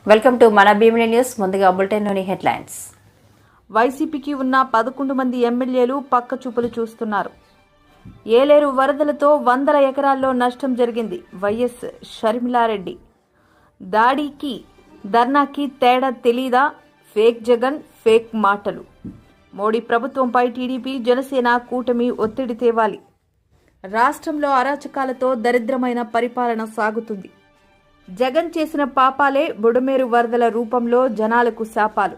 Welcome to మన Bheemili news. ముందుగా బులెటిన్లోని headlines. వైసీపీకి ఉన్న 11 మంది ఎమ్మెల్యేలు పక్క చూపులు చూస్తున్నారు. ఏలేరు వరదలతో వందల ఎకరాల్లో నష్టం జరిగింది. వైఎస్ షర్మిలారెడ్డి దాడికి ధర్నాకి తేడా తెలీదా? ఫేక్ జగన్, ఫేక్ మాటలు. మోడీ ప్రభుత్వంపై టీడీపీ, జనసేన కూటమి ఒత్తిడి తేవాలి. రాష్ట్రంలో అరాచకాలతో దరిద్రమైన పరిపాలన సాగుతుంది. జగన్ చేసిన పాపాలే బుడమేరు వరదల రూపంలో జనాలకు శాపాలు.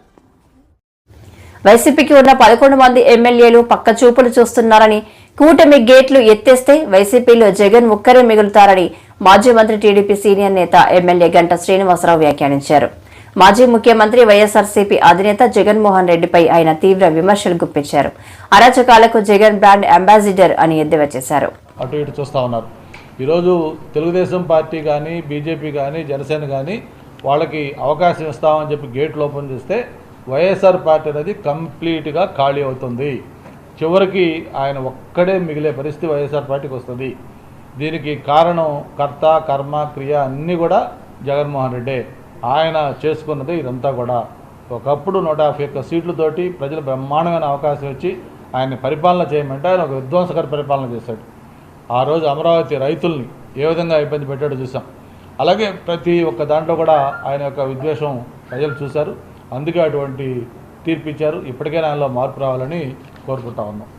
వైసీపీకి ఉన్న 11 మంది ఎమ్మెల్యేలు పక్క చూపులు చూస్తున్నారని, కూటమి గేట్లు ఎత్తేస్తే వైసీపీలో జగన్ ఒక్కరే మిగులుతారని మాజీ మంత్రి, టీడీపీ సీనియర్ నేత ఎమ్మెల్యే గంటా శ్రీనివాసరావు వ్యాఖ్యానించారు. మాజీ ముఖ్యమంత్రి వైఎస్ఆర్సీపీ అధినేత జగన్మోహన్ రెడ్డిపై ఆయన తీవ్ర విమర్శలు గుప్పించారు. అరాచకాలకు జగన్ బ్రాండ్ అంబాసిడర్ అని ఎద్దేవా చేశారు. అటు ఇటు చూస్తూ ఉన్నారు. ఈరోజు తెలుగుదేశం పార్టీ కానీ, బీజేపీ కానీ, జనసేన కానీ వాళ్ళకి అవకాశం ఇస్తామని చెప్పి గేట్లు ఓపెన్ చేస్తే వైఎస్ఆర్ పార్టీ అనేది కంప్లీట్గా ఖాళీ అవుతుంది. చివరికి ఆయన ఒక్కడే మిగిలే పరిస్థితి వైఎస్ఆర్ పార్టీకి వస్తుంది. దీనికి కారణం కర్త, కర్మ, క్రియ అన్నీ కూడా జగన్మోహన్ రెడ్డే. ఆయన చేసుకున్నది ఇదంతా కూడా. ఒకప్పుడు 151 సీట్లతోటి ప్రజలు బ్రహ్మాండమైన అవకాశం ఇచ్చి ఆయన్ని పరిపాలన చేయమంటే ఆయన ఒక విధ్వంసకర పరిపాలన చేశాడు. ఆ రోజు అమరావతి రైతుల్ని ఏ విధంగా ఇబ్బంది పెట్టాడో చూసాం. అలాగే ప్రతి ఒక్క దాంట్లో కూడా ఆయన యొక్క విద్వేషం ప్రజలు చూశారు. అందుకే అటువంటి తీర్పు ఇచ్చారు. ఇప్పటికైనా ఆయనలో మార్పు రావాలని కోరుకుంటా ఉన్నాం.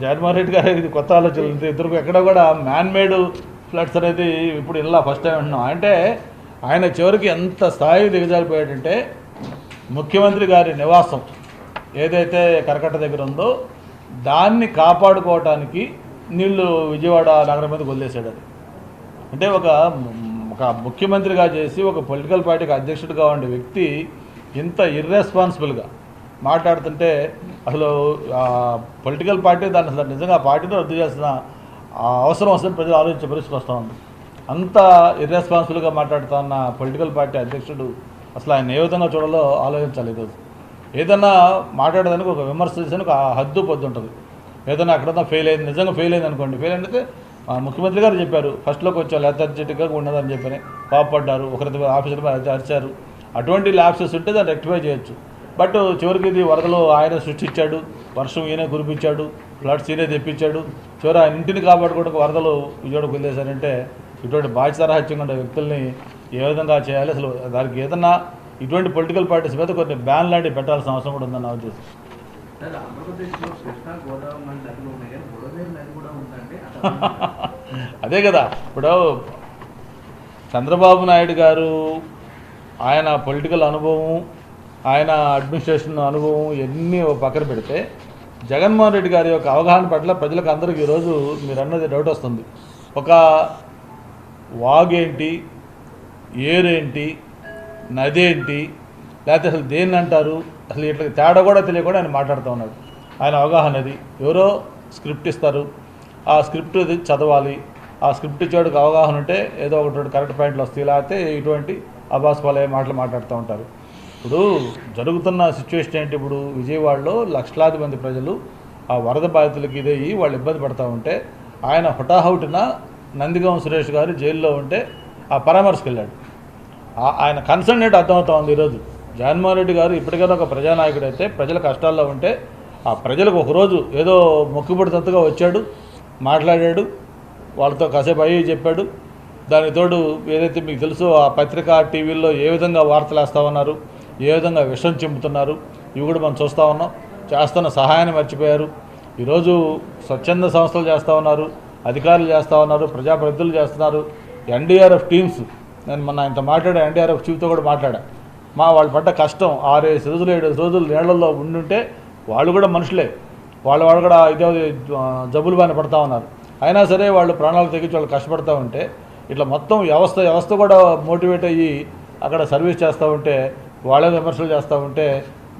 జగన్మోహన్ రెడ్డి గారు ఇది కొత్త ఆలోచనలు. ఇద్దరు ఎక్కడ కూడా మ్యాన్మేడ్ ఫ్లడ్స్ అనేది ఇప్పుడు ఇలా ఫస్ట్ టైం అంటున్నాం. అంటే ఆయన చివరికి ఎంత స్థాయి దిగజారిపోయాడంటే, ముఖ్యమంత్రి గారి నివాసం ఏదైతే కరకట్ట దగ్గర ఉందో దాన్ని కాపాడుకోవటానికి నీళ్లు విజయవాడ నగరం మీదకి వదిలేశాడు. అది అంటే ఒక ముఖ్యమంత్రిగా చేసి ఒక పొలిటికల్ పార్టీకి అధ్యక్షుడిగా ఉండే వ్యక్తి ఇంత ఇర్రెస్పాన్సిబుల్గా మాట్లాడుతుంటే అసలు పొలిటికల్ పార్టీ దాన్ని అసలు నిజంగా ఆ పార్టీని రద్దు చేసిన అవసరం వస్తుంది ప్రజలు ఆలోచించే పరిస్థితి వస్తూ ఉంది. అంత ఇర్రెస్పాన్సిబుల్గా మాట్లాడుతున్న పొలిటికల్ పార్టీ అధ్యక్షుడు అసలు ఆయన ఏ విధంగా చూడాలో ఆలోచించాలి. ఈరోజు ఏదన్నా మాట్లాడేదానికి ఒక విమర్శ చేసానికి ఒక హద్దు పొద్దు ఉంటుంది. ఏదైనా అక్కడన్నా ఫెయిల్ అయింది, నిజంగా ఫెయిల్ అయింది అనుకోండి. ఫెయిల్ అయితే ముఖ్యమంత్రి గారు చెప్పారు, ఫస్ట్లో కొంచెం లెథర్జెటిక్గా ఉన్నదని చెప్పని పాపడ్డారు, ఒకరి ఆఫీసర్ మీద అరిచారు. అటువంటి ల్యాప్సెస్ ఉంటే దాన్ని రెక్టిఫై చేయొచ్చు. బట్ చివరికి ఇది వరదలు ఆయన సృష్టించాడు, వర్షం ఈయనే కురిపించాడు, ఫ్లడ్స్ ఈయనే తెప్పించాడు. చివరి ఆయన ఇంటిని కాపాడుకోవడానికి వరదలు విజయవాడకు వదిలేశారంటే ఇటువంటి బాధ్యతారాహిత్యంగా ఉండే వ్యక్తుల్ని ఏ విధంగా చేయాలి? అసలు దానికి ఏదన్నా ఇటువంటి పొలిటికల్ పార్టీస్ మీద కొన్ని బ్యాన్ లాంటివి పెట్టాల్సిన అవసరం కూడా ఉందని నా ఉద్దేశం. అదే కదా, ఇప్పుడు చంద్రబాబు నాయుడు గారు ఆయన పొలిటికల్ అనుభవం, ఆయన అడ్మినిస్ట్రేషన్ అనుభవం ఎన్ని పక్కన పెడితే జగన్మోహన్ రెడ్డి గారి యొక్క అవగాహన పట్ల ప్రజలకు అందరికీ ఈరోజు మీరు అన్నది డౌట్ వస్తుంది. ఒక వాగేంటి, ఏరేంటి, నదేంటి, లేకపోతే అసలు దేన్ని అంటారు, అసలు ఇట్లా తేడా కూడా తెలియకుండా ఆయన మాట్లాడుతూ ఉన్నాడు. ఆయన అవగాహన అది. ఎవరో స్క్రిప్ట్ ఇస్తారు, ఆ స్క్రిప్ట్ చదవాలి. ఆ స్క్రిప్ట్ ఇచ్చేవాడికి అవగాహన ఉంటే ఏదో ఒకటి కరెక్ట్ పాయింట్లు వస్తాయి, లేకపోతే ఇటువంటి అబాస్పాలే మాటలు మాట్లాడుతూ ఉంటారు. ఇప్పుడు జరుగుతున్న సిచ్యువేషన్ ఏంటి? ఇప్పుడు విజయవాడలో లక్షలాది మంది ప్రజలు ఆ వరద బాధితులకి ఇదయ్యి వాళ్ళు ఇబ్బంది పడుతూ ఉంటే ఆయన హుటాహుటిన నందిగాం సురేష్ గారు జైల్లో ఉంటే ఆ పరామర్శకు వెళ్ళాడు. ఆయన కన్సర్న్ ఏంటి అర్థమవుతా ఉంది. ఈరోజు జగన్మోహన్ రెడ్డి గారు ఇప్పటికైనా ఒక ప్రజానాయకుడు అయితే ప్రజల కష్టాల్లో ఉంటే ఆ ప్రజలకు ఒకరోజు ఏదో మొక్కుబడితంతగా వచ్చాడు, మాట్లాడాడు, వాళ్ళతో కాసేపు అయ్యి చెప్పాడు. దానికి తోడు ఏదైతే మీకు తెలుసో ఆ పత్రికా టీవీల్లో ఏ విధంగా వార్తలు వేస్తూ ఉన్నారు, ఏ విధంగా విషం చెంపుతున్నారు, ఇవి కూడా మనం చూస్తూ ఉన్నాం. చేస్తున్న సహాయాన్ని మర్చిపోయారు. ఈరోజు స్వచ్ఛంద సంస్థలు చేస్తూ ఉన్నారు, అధికారులు చేస్తూ ఉన్నారు, ప్రజాప్రతినిధులు చేస్తున్నారు. ఎన్డీఆర్ఎఫ్ టీమ్స్, నేను మొన్న ఇంత మాట్లాడా, ఎన్డీఆర్ఎఫ్ చీఫ్తో కూడా మాట్లాడా. వాళ్ళు పడ్డ కష్టం 6-7 రోజులు 7 రోజులు నీళ్లలో ఉండుంటే వాళ్ళు కూడా మనుషులే, వాళ్ళు కూడా ఇదే జబ్బులు బాగా పడతా ఉన్నారు. అయినా సరే వాళ్ళు ప్రాణాలు తెగించి వాళ్ళు కష్టపడతా ఉంటే ఇట్లా మొత్తం వ్యవస్థ కూడా మోటివేట్ అయ్యి అక్కడ సర్వీస్ చేస్తూ ఉంటే వాళ్ళే విమర్శలు చేస్తూ ఉంటే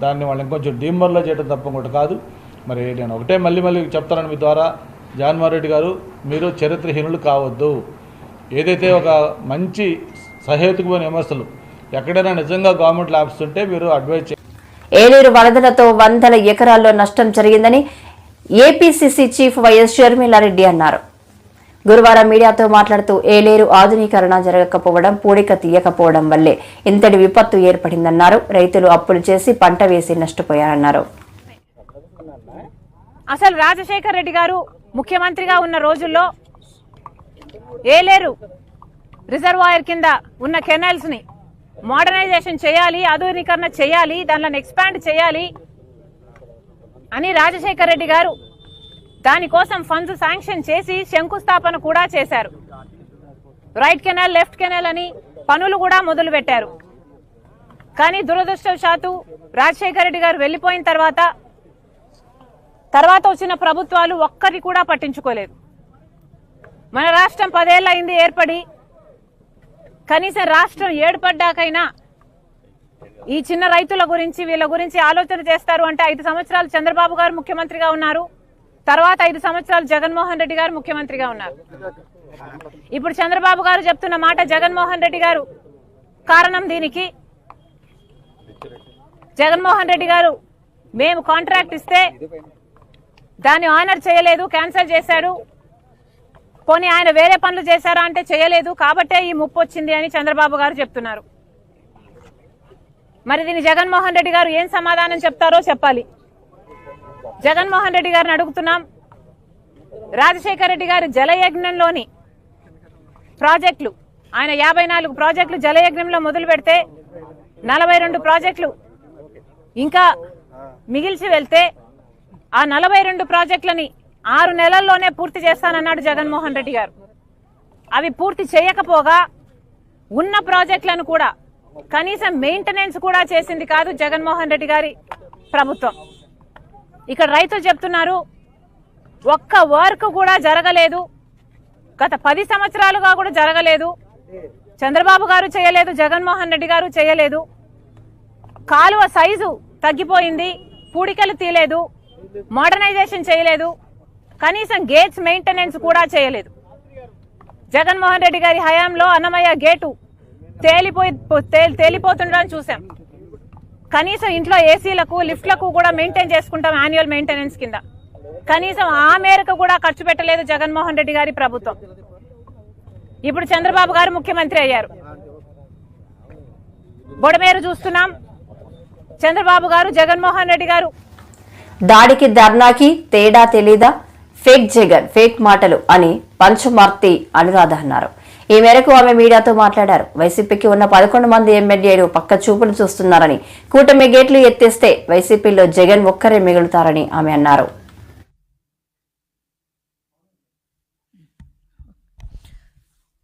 దాన్ని వాళ్ళు ఇంకొంచెం డీమర్లో చేయడం తప్ప ఇంకోటి కాదు. మరి నేను ఒకటే మళ్ళీ చెప్తానని మీ ద్వారా, జగన్మోహన్ రెడ్డి గారు మీరు చరిత్రహీనులు కావద్దు. ఏదైతే ఒక మంచి సహేతుకమైన విమర్శలు ఎక్కడైనా నిజంగా గవర్నమెంట్ ల్యాబ్స్ ఉంటే మీరు అడ్వైజ్ చేయండి. ఏలేరు వరదలతో వందల ఎకరాల్లో నష్టం జరిగిందని ఏపీసీసీ చీఫ్ వైఎస్ షర్మిలారెడ్డి అన్నారు. గురువారం మీడియాతో మాట్లాడుతూ ఏలేరు ఆధునీకరణ జరగకపోవడం, పూడిక తీయకపోవడం వల్లే ఇంతటి విపత్తు ఏర్పడిందన్నారు. రైతులు అప్పులు చేసి పంట వేసి నష్టపోయారన్నారు. అసలు రాజశేఖర్ రెడ్డి గారు ముఖ్యమంత్రిగా ఉన్న రోజుల్లో ఏలేరు రిజర్వాయర్ కింద ఉన్న కెనాల్స్ ని మోడర్నైజేషన్ చేయాలి, ఆధునీకరణ చేయాలి, దానిని ఎక్స్పాండ్ చేయాలి అని రాజశేఖర్ రెడ్డి గారు దానికోసం ఫండ్స్ శాంక్షన్ చేసి శంకుస్థాపన కూడా చేశారు. రైట్ కెనాల్, లెఫ్ట్ కెనాల్ అని పనులు కూడా మొదలు పెట్టారు. కానీ దురదృష్టవశాత్తు రాజశేఖర్ రెడ్డి గారు వెళ్లిపోయిన తర్వాత వచ్చిన ప్రభుత్వాలు ఒక్కరి కూడా పట్టించుకోలేదు. మన రాష్ట్రం 10 ఏళ్ల అయింది ఏర్పడి, కనీసం రాష్ట్రం ఏర్పడ్డాకైనా ఈ చిన్న రైతుల గురించి, వీళ్ళ గురించి ఆలోచన చేస్తారు అంటే 5 సంవత్సరాలు చంద్రబాబు గారు ముఖ్యమంత్రిగా ఉన్నారు, తర్వాత 5 సంవత్సరాలు జగన్మోహన్ రెడ్డి గారు ముఖ్యమంత్రిగా ఉన్నారు. ఇప్పుడు చంద్రబాబు గారు చెప్తున్న మాట జగన్మోహన్ రెడ్డి గారు కారణం. దీనికి జగన్మోహన్ రెడ్డి గారు మేము కాంట్రాక్ట్ ఇస్తే దాన్ని ఆనర్ చేయలేదు, క్యాన్సిల్ చేశారు. పోనీ ఆయన వేరే పనులు చేశారా అంటే చేయలేదు, కాబట్టే ఈ ముప్పు వచ్చింది అని చంద్రబాబు గారు చెప్తున్నారు. మరి దీన్ని జగన్మోహన్ రెడ్డి గారు ఏం సమాధానం చెప్తారో చెప్పాలి. జగన్మోహన్ రెడ్డి గారిని అడుగుతున్నాం. రాజశేఖర్ రెడ్డి గారు జలయజ్ఞంలోని ప్రాజెక్టులు, ఆయన 54 ప్రాజెక్టులు జలయజ్ఞంలో మొదలు పెడితే 42 ప్రాజెక్టులు ఇంకా మిగిల్చి వెళ్తే ఆ 42 ప్రాజెక్టులని 6 నెలల్లోనే పూర్తి చేస్తానన్నాడు జగన్మోహన్ రెడ్డి గారు. అవి పూర్తి చేయకపోగా ఉన్న ప్రాజెక్టులను కూడా కనీసం మెయింటెనెన్స్ కూడా చేసింది కాదు జగన్మోహన్ రెడ్డి గారి ప్రభుత్వం. ఇక్కడ రైతులు చెప్తున్నారు ఒక్క వర్క్ కూడా జరగలేదు, గత 10 సంవత్సరాలుగా కూడా జరగలేదు. చంద్రబాబు గారు చేయలేదు, జగన్మోహన్ రెడ్డి గారు చేయలేదు. కాలువ సైజు తగ్గిపోయింది, పూడికలు తీయలేదు, మోడర్నైజేషన్ చేయలేదు, కనీసం గేట్స్ మెయింటెనెన్స్ కూడా చేయలేదు. జగన్మోహన్ రెడ్డి గారి హయాంలో అన్నమయ్య గేటు తేలిపోతుండడం చూసాం. కనీసం ఇంట్లో ఏసీలకు, లిఫ్ట్లకు కూడా మెయింటైన్ చేసుకుంటాం యాన్యువల్ మెయింటెనెన్స్ కింద. కనీసం ఆ మేరకు కూడా ఖర్చు పెట్టలేదు జగన్మోహన్ రెడ్డి గారి ప్రభుత్వం. ఇప్పుడు చంద్రబాబు గారు ముఖ్యమంత్రి అయ్యారు, బొడమేరు చూస్తున్నాం. చంద్రబాబు గారు, జగన్మోహన్ రెడ్డి గారు దాడికి ధర్నాకి తేడా తెలీదా, ఫేక్ జగన్, ఫేక్ మాటలు అని పంచమార్తి అనురాధ అన్నారు. ఈ మేరకు ఆమె మీడియాతో మాట్లాడారు. వైసీపీకి ఉన్న 11 మంది ఎమ్మెల్యేలు పక్క చూపులు చూస్తున్నారని, కూటమి గేట్లు ఎత్తేస్తే వైసీపీలో జగన్ ఒక్కరే మిగులుతారని ఆమె అన్నారు.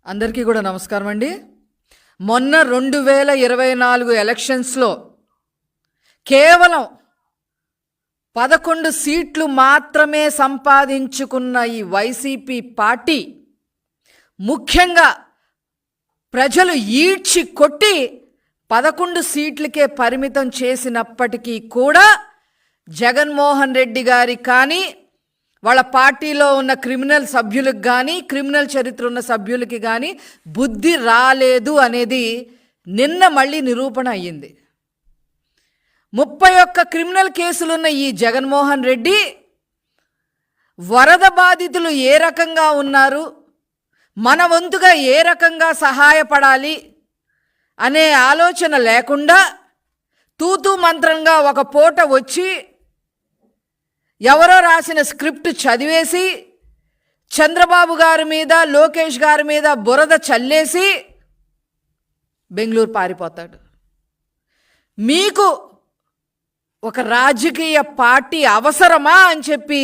అందరికీ కూడా నమస్కారం అండి. మొన్న 2024 ఎలక్షన్స్లో కేవలం 11 సీట్లు మాత్రమే సంపాదించుకున్న ఈ వైసీపీ పార్టీ ముఖ్యంగా ప్రజలు ఈడ్చి కొట్టి 11 సీట్లకే పరిమితం చేసినప్పటికీ కూడా జగన్మోహన్ రెడ్డి గారి కానీ, వాళ్ళ పార్టీలో ఉన్న క్రిమినల్ సభ్యులకు కానీ, క్రిమినల్ చరిత్ర ఉన్న సభ్యులకి కానీ బుద్ధి రాలేదు అనేది నిన్న మళ్ళీ నిరూపణ అయ్యింది. 31 క్రిమినల్ కేసులున్న ఈ జగన్మోహన్ రెడ్డి వరద బాధితులు ఏ రకంగా ఉన్నారు, మన వంతుగా ఏ రకంగా సహాయపడాలి అనే ఆలోచన లేకుండా తూతూ మంత్రంగా ఒక పూట వచ్చి ఎవరో రాసిన స్క్రిప్ట్ చదివేసి చంద్రబాబు గారి మీద, లోకేష్ గారి మీద బురద చల్లేసి బెంగళూరు పారిపోతాడు. మీకు ఒక రాజకీయ పార్టీ అవసరమా అని చెప్పి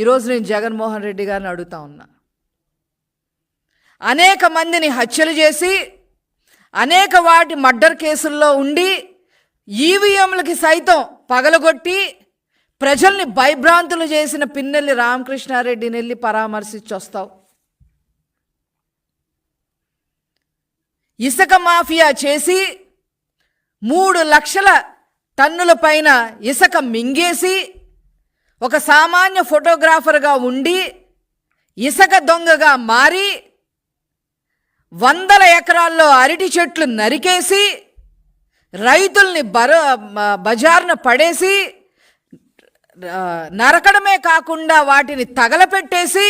ఈరోజు నేను జగన్మోహన్ రెడ్డి గారిని అడుగుతా ఉన్నా. అనేక మందిని హత్యలు చేసి, అనేక వాటి మర్డర్ కేసుల్లో ఉండి, ఈవీఎంలకి సైతం పగలగొట్టి ప్రజల్ని భయభ్రాంతులు చేసిన పిన్నెల్లి రామకృష్ణారెడ్డిని వెళ్ళి పరామర్శించి వస్తావు. ఇసుక మాఫియా చేసి 3 లక్షల టన్నుల పైన ఇసుక మింగేసి ఒక సామాన్య ఫోటోగ్రాఫర్గా ఉండి ఇసుక దొంగగా మారి 100 ఎకరాల్లో అరటి చెట్లు నరికేసి రైతుల్ని బజార్న పడేసి నరకడమే కాకుండా వాటిని తగలపెట్టేసి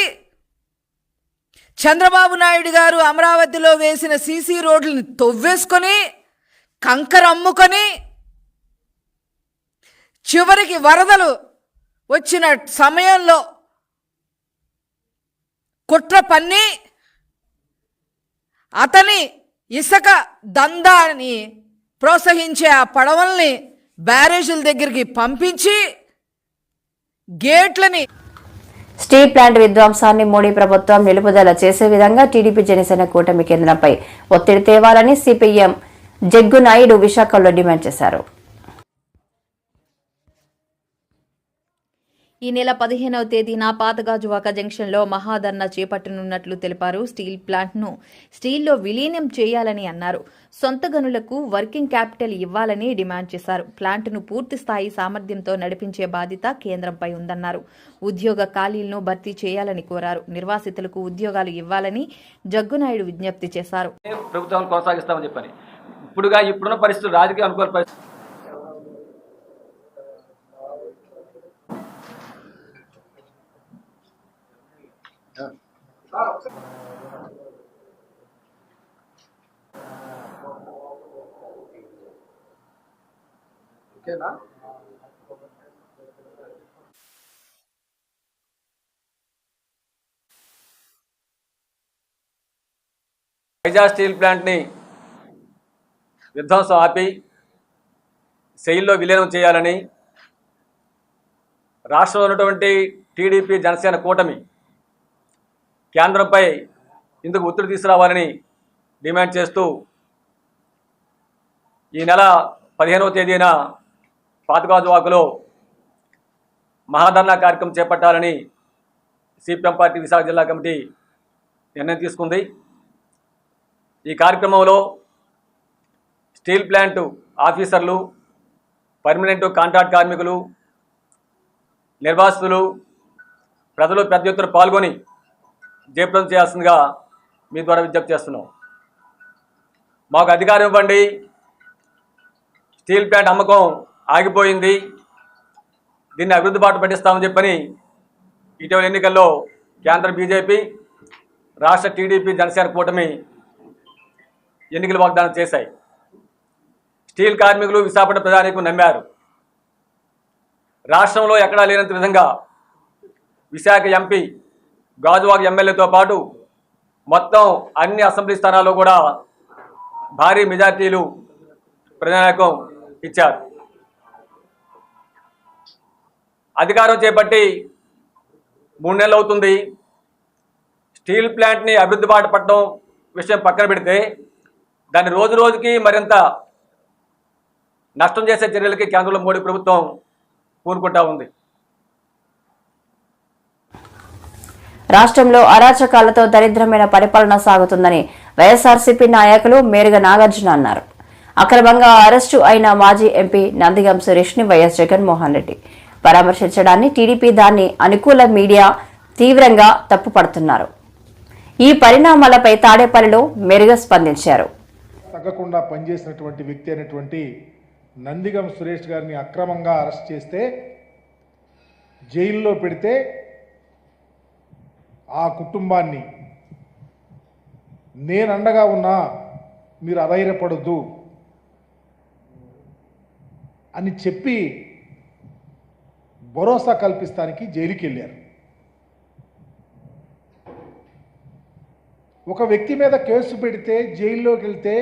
చంద్రబాబు నాయుడు గారు అమరావతిలో వేసిన సీసీ రోడ్లని తవ్వేసుకొని కంకర అమ్ముకొని చివరికి వరదలు వచ్చిన సమయంలో కుట్ర పన్ని అతని ఇసుక దందాని ప్రోత్సహించే ఆ పడవల్ని బ్యారేజీల దగ్గరికి పంపించి గేట్లని స్టీల్ ప్లాంట్ విధ్వంసాన్ని మోడీ ప్రభుత్వం నిలుపుదల చేసే విధంగా టీడీపీ జనసేన కూటమి కేంద్రంపై ఒత్తిడి తేవాలని సిపిఎం జగ్గునాయుడు విశాఖలో డిమాండ్ చేశారు. ఈ నెల 15వ తేదీన పాతగాజువాక జంక్షన్లో మహాధర్నా చేపట్టనున్నట్లు తెలిపారు. స్టీల్ ప్లాంట్ను స్టీల్లో విలీనం చేయాలని అన్నారు. సొంత గనులకు వర్కింగ్ క్యాపిటల్ ఇవ్వాలని డిమాండ్ చేశారు. ప్లాంట్ను పూర్తి స్థాయి సామర్థ్యంతో నడిపించే బాధ్యత కేంద్రంపై ఉందన్నారు. ఉద్యోగ ఖాళీలను భర్తీ చేయాలని కోరారు. నిర్వాసితులకు ఉద్యోగాలు ఇవ్వాలని జగ్గునాయుడు విజ్ఞప్తి చేశారు. ప్రభుత్వం కొనసాగిస్తామని చెప్పని ఇప్పుడున్న పరిస్థితులు రాజకీయ అనుకూల పరిస్థితులు వైజాగ్ స్టీల్ ప్లాంట్ని విధ్వంసం ఆపి సెయిల్లో విలీనం చేయాలని రాష్ట్రంలో ఉన్నటువంటి టీడీపీ జనసేన కూటమి కేంద్రంపై ఇందుకు ఒత్తిడి తీసుకురావాలని డిమాండ్ చేస్తూ ఈ నెల 15వ తేదీన పాతగాజువాకలో మహాధర్నా కార్యక్రమం చేపట్టాలని సిపిఎం పార్టీ విశాఖ జిల్లా కమిటీ నిర్ణయం తీసుకుంది. ఈ కార్యక్రమంలో స్టీల్ ప్లాంట్ ఆఫీసర్లు, పర్మనెంట్ కాంట్రాక్ట్ కార్మికులు, నిర్వాసితులు, ప్రజలు పెద్ద ఎత్తున పాల్గొని జయప్రదం చేయాల్సిందిగా మీ ద్వారా విజ్ఞప్తి చేస్తున్నాం. మాకు అధికారం ఇవ్వండి, స్టీల్ ప్లాంట్ అమ్మకం ఆగిపోయింది, దీన్ని అభివృద్ధి బాట పట్టిస్తామని చెప్పని ఇటీవల ఎన్నికల్లో కేంద్ర బీజేపీ, రాష్ట్ర టీడీపీ జనసేన కూటమి ఎన్నికల వాగ్దానం చేశాయి. స్టీల్ కార్మికులు విశాఖపట్నం ప్రజానీకం నమ్మారు. రాష్ట్రంలో ఎక్కడా లేనంత విధంగా విశాఖ ఎంపీ, గాజువాక ఎమ్మెల్యేతో పాటు మొత్తం అన్ని అసెంబ్లీ స్థానాల్లో కూడా భారీ మెజార్టీలు ప్రజానీకం ఇచ్చారు. అధికారం చేపట్టి 3 నెలలు అవుతుంది. స్టీల్ ప్లాంట్ని అభివృద్ధి బాట పట్టడం విషయం పక్కన పెడితే దాన్ని రోజు రోజుకి మరింత నష్టం చేసే చర్యలకి కేంద్రంలో మోడీ ప్రభుత్వం పూనుకుంటా ఉంది. రాష్ట్రంలో అరాచకాలతో దరిద్రమైన పరిపాలన సాగుతుందని వైఎస్ఆర్సీపీ నాయకులు మేరుగ నాగార్జున అన్నారు. అక్రమంగా అరెస్టు అయిన మాజీ ఎంపీ నందిగం సురేష్ ని వైఎస్ జగన్మోహన్ రెడ్డి పరామర్శించడాన్ని టీడీపీ దాన్ని అనుకూల మీడియా తీవ్రంగా తప్పుపడుతున్నారు. ఈ పరిణామాలపై తాడేపల్లిలో మెరుగ స్పందించారు. తగ్గకుండా పనిచేసినటువంటి వ్యక్తి అయినటువంటి నందిగం సురేష్ గారిని అక్రమంగా అరెస్ట్ చేస్తే, జైల్లో పెడితే ఆ కుటుంబాన్ని నేను అండగా ఉన్నా, మీరు అధైర్యపడొద్దు అని చెప్పి భరోసా కల్పిస్తానికి జైలుకి వెళ్ళారు. ఒక వ్యక్తి మీద కేసు పెడితే జైల్లోకి వెళ్తే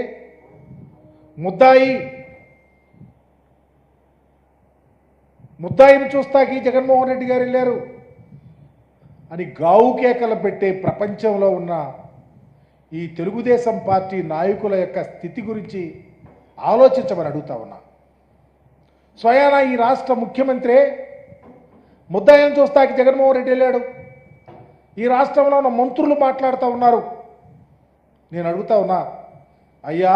ముద్దాయిని చూస్తాకి జగన్మోహన్ రెడ్డి గారు వెళ్ళారు అని గావు కేకలు పెట్టే ప్రపంచంలో ఉన్న ఈ తెలుగుదేశం పార్టీ నాయకుల యొక్క స్థితి గురించి ఆలోచించమని అడుగుతా ఉన్నా. స్వయాన ఈ రాష్ట్ర ముఖ్యమంత్రి ముద్దాయిని చూస్తాకి జగన్మోహన్ రెడ్డి వెళ్ళాడు. ఈ రాష్ట్రంలో ఉన్న మంత్రులు మాట్లాడుతూ ఉన్నారు. నేను అడుగుతా ఉన్నా, అయ్యా,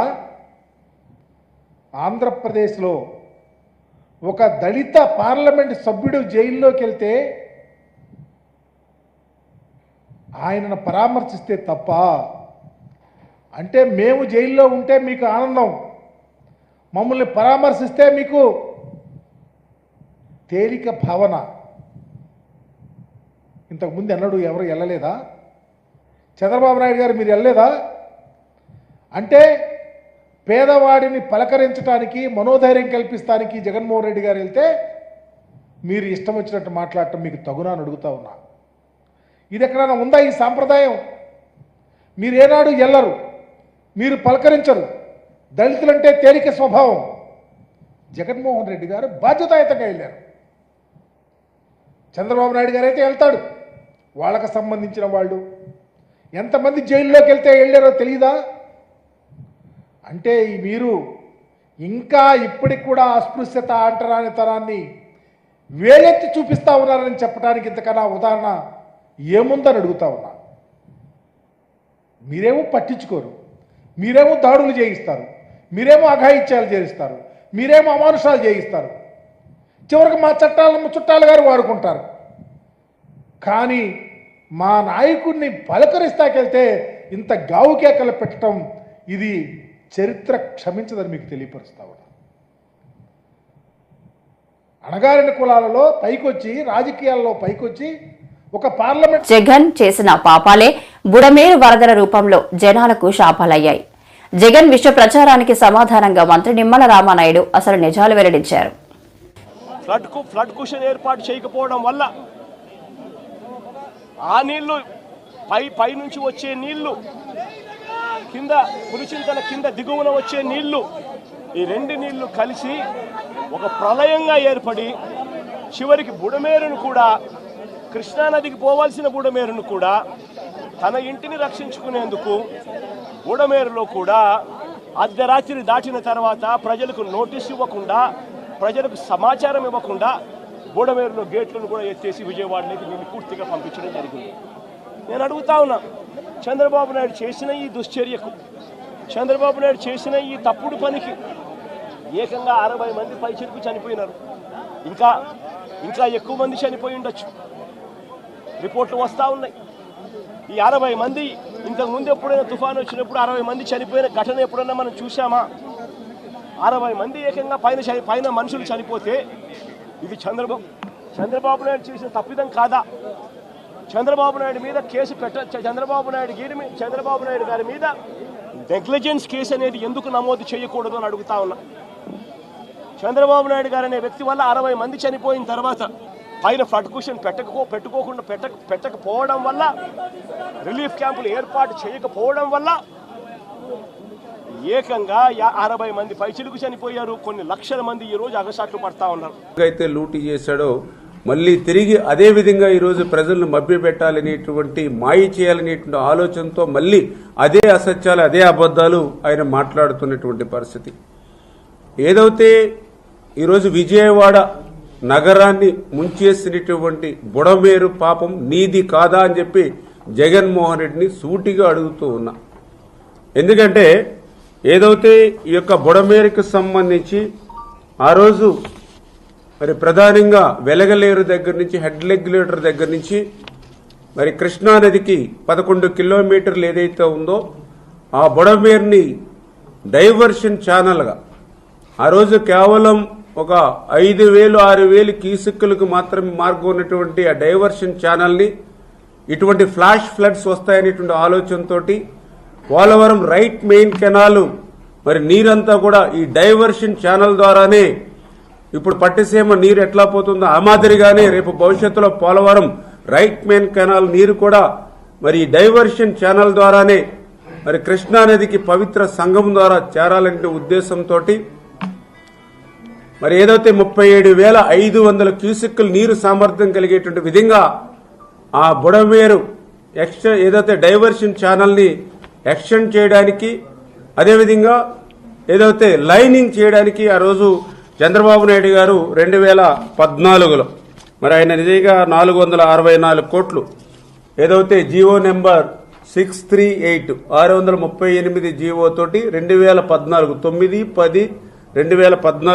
ఆంధ్రప్రదేశ్లో ఒక దళిత పార్లమెంట్ సభ్యుడు జైల్లోకి వెళ్తే ఆయనను పరామర్శిస్తే తప్ప? అంటే మేము జైల్లో ఉంటే మీకు ఆనందం, మమ్మల్ని పరామర్శిస్తే మీకు తేలిక భావన. ఇంతకుముందు ఎన్నడూ ఎవరు వెళ్ళలేదా? చంద్రబాబు నాయుడు గారు మీరు వెళ్ళలేదా? అంటే పేదవాడిని పలకరించడానికి, మనోధైర్యం కల్పిస్తానికి జగన్మోహన్ రెడ్డి గారు వెళ్తే మీరు ఇష్టం వచ్చినట్టు మాట్లాడటం మీకు తగునా అని అడుగుతా ఉన్నా. ఇది ఎక్కడైనా ఉందా ఈ సాంప్రదాయం? మీరు ఏనాడు వెళ్ళరు, మీరు పలకరించరు. దళితులంటే తేలిక స్వభావం. జగన్మోహన్ రెడ్డి గారు బాధ్యతాయుతంగా వెళ్ళారు. చంద్రబాబు నాయుడు గారు అయితే వెళ్తాడు, వాళ్ళకు సంబంధించిన వాళ్ళు ఎంతమంది జైల్లోకి వెళ్తే వెళ్ళారో తెలియదా? అంటే మీరు ఇంకా ఇప్పటికి కూడా అస్పృశ్యత, అంటరానితనాన్ని వేలెత్తి చూపిస్తా ఉన్నారని చెప్పడానికి ఇంతకన్నా ఉదాహరణ ఏముందని అడుగుతా ఉన్నా. మీరేమో పట్టించుకోరు, మీరేమో దాడులు చేయిస్తారు, మీరేమో అఘాయిత్యాలు చేయిస్తారు, మీరేమో అమానుషాలు చేయిస్తారు, చివరికి మా చుట్టాలు గారు వాడుకుంటారు. కానీ మా నాయకుడిని పలకరిస్తాకెళ్తే ఇంత గావు కేకలు పెట్టడం ఇది చరిత్ర క్షమించదని మీకు తెలియపరుస్తా ఉన్నా. అణగారిన కులాలలో పైకొచ్చి, రాజకీయాల్లో పైకొచ్చి ఒక పార్లమెంట్ జగన్ చేసిన పాపాలే బుడమేరు వరదల రూపంలో జనాలకు శాపాలయ్యాయి. జగన్ విష ప్రచారానికి సమాధానంగా మంత్రి నిమ్మల రామానాయుడు అసలు నిజాలు వెల్లడించారు. ఫ్లడ్ కుషన్ ఏర్పాటు చేయకపోవడం వల్ల ఆ నీళ్లు పై నుంచి వచ్చే నీళ్లు, కింద పులిచింతల కింద దిగువన వచ్చే నీళ్లు, ఈ రెండు నీళ్లు కలిసి ఒక ప్రళయంగా ఏర్పడి చివరికి బుడమేరును కూడా, కృష్ణానదికి పోవాల్సిన బుడమేరును కూడా తన ఇంటిని రక్షించుకునేందుకు బుడమేరులో కూడా అర్ధరాత్రి దాటిన తర్వాత ప్రజలకు నోటీసు ఇవ్వకుండా, ప్రజలకు సమాచారం ఇవ్వకుండా బుడమేరులో గేట్లను కూడా ఎత్తేసి విజయవాడలోకి దీన్ని పూర్తిగా పంపించడం జరిగింది. నేను అడుగుతా ఉన్నా, చంద్రబాబు నాయుడు చేసిన ఈ దుశ్చర్యకు, చంద్రబాబు నాయుడు చేసిన ఈ తప్పుడు పనికి ఏకంగా 60 మంది పైచిలకు చనిపోయినారు. ఇంకా ఎక్కువ మంది చనిపోయి ఉండొచ్చు. రిపోర్ట్లు వస్తూ ఉన్నాయి. ఈ 60 మంది ఇంతకుముందు ఎప్పుడైనా తుఫాను వచ్చినప్పుడు 60 మంది చనిపోయిన ఘటన ఎప్పుడైనా మనం చూసామా? 60 మంది ఏకంగా పైన మనుషులు చనిపోతే ఇది చంద్రబాబు నాయుడు చేసిన తప్పిదం కాదా? చంద్రబాబు నాయుడు మీద కేసు చంద్రబాబు నాయుడు గారి మీద నెగ్లిజెన్స్ కేసు అనేది ఎందుకు నమోదు చేయకూడదు అని అడుగుతా ఉన్నా. చంద్రబాబు నాయుడు గారు అనే వ్యక్తి వల్ల 60 మంది చనిపోయిన తర్వాత పైన ఫ్లడ్ కుషన్ పెట్టకపోవడం వల్ల, రిలీఫ్ క్యాంపులు ఏర్పాటు చేయకపోవడం వల్ల ఏకంగా 60 మంది పైచిలుకు చనిపోయారు. కొన్ని లక్షల మంది ఈ రోజు అగసాట్లు పడతా ఉన్నారు. అయితే లూటీ చేశాడో మళ్ళీ తిరిగి అదే విధంగా ఈరోజు ప్రజలను మభ్యపెట్టాలనేటువంటి, మాయ చేయాలనేటువంటి ఆలోచనతో మళ్ళీ అదే అసత్యాలు, అదే అబద్ధాలు ఆయన మాట్లాడుతున్నటువంటి పరిస్థితి. ఏదైతే ఈరోజు విజయవాడ నగరాన్ని ముంచేసినటువంటి బుడమేరు పాపం నీది కాదా అని చెప్పి జగన్మోహన్ రెడ్డిని సూటిగా అడుగుతూ ఉన్నా. ఎందుకంటే ఏదైతే ఈ యొక్క బుడమేరుకు సంబంధించి ఆ రోజు మరి ప్రధానంగా వెలగలేరు దగ్గర నుంచి, హెడ్ రెగ్యులేటర్ దగ్గర నుంచి మరి కృష్ణానదికి 11 కిలోమీటర్లు ఏదైతే ఉందో ఆ బుడమేరుని డైవర్షన్ ఛానల్గా ఆ రోజు కేవలం ఒక 5,000-6,000 క్యూసెక్కులకు మాత్రమే మార్గం ఉన్నటువంటి ఆ డైవర్షన్ ఛానల్ని ఇటువంటి ఫ్లాష్ ఫ్లడ్స్ వస్తాయనేటువంటి ఆలోచనతో పోలవరం రైట్ మెయిన్ కెనాల్ మరి నీరంతా కూడా ఈ డైవర్షన్ ఛానల్ ద్వారానే, ఇప్పుడు పట్టిసీమ నీరు ఎట్లా పోతుందో ఆ మాదిరిగానే రేపు భవిష్యత్తులో పోలవరం రైట్ మెయిన్ కెనాల్ నీరు కూడా మరి డైవర్షన్ ఛానల్ ద్వారానే మరి కృష్ణానదికి పవిత్ర సంగమం ద్వారా చేరాలనే ఉద్దేశంతో మరి ఏదైతే 37,500 క్యూసెక్కుల నీరు సామర్థ్యం కలిగేటువంటి విధంగా ఆ బుడమేరు ఏదైతే డైవర్షన్ ఛానల్ని ఎక్స్టెండ్ చేయడానికి, అదేవిధంగా ఏదైతే లైనింగ్ చేయడానికి ఆ రోజు చంద్రబాబు నాయుడు గారు 2014లో మరి ఆయన నిజంగా 464 కోట్లు ఏదైతే జీవో నెంబర్ 638 638 జీవో తోటి 2014 9/10/2014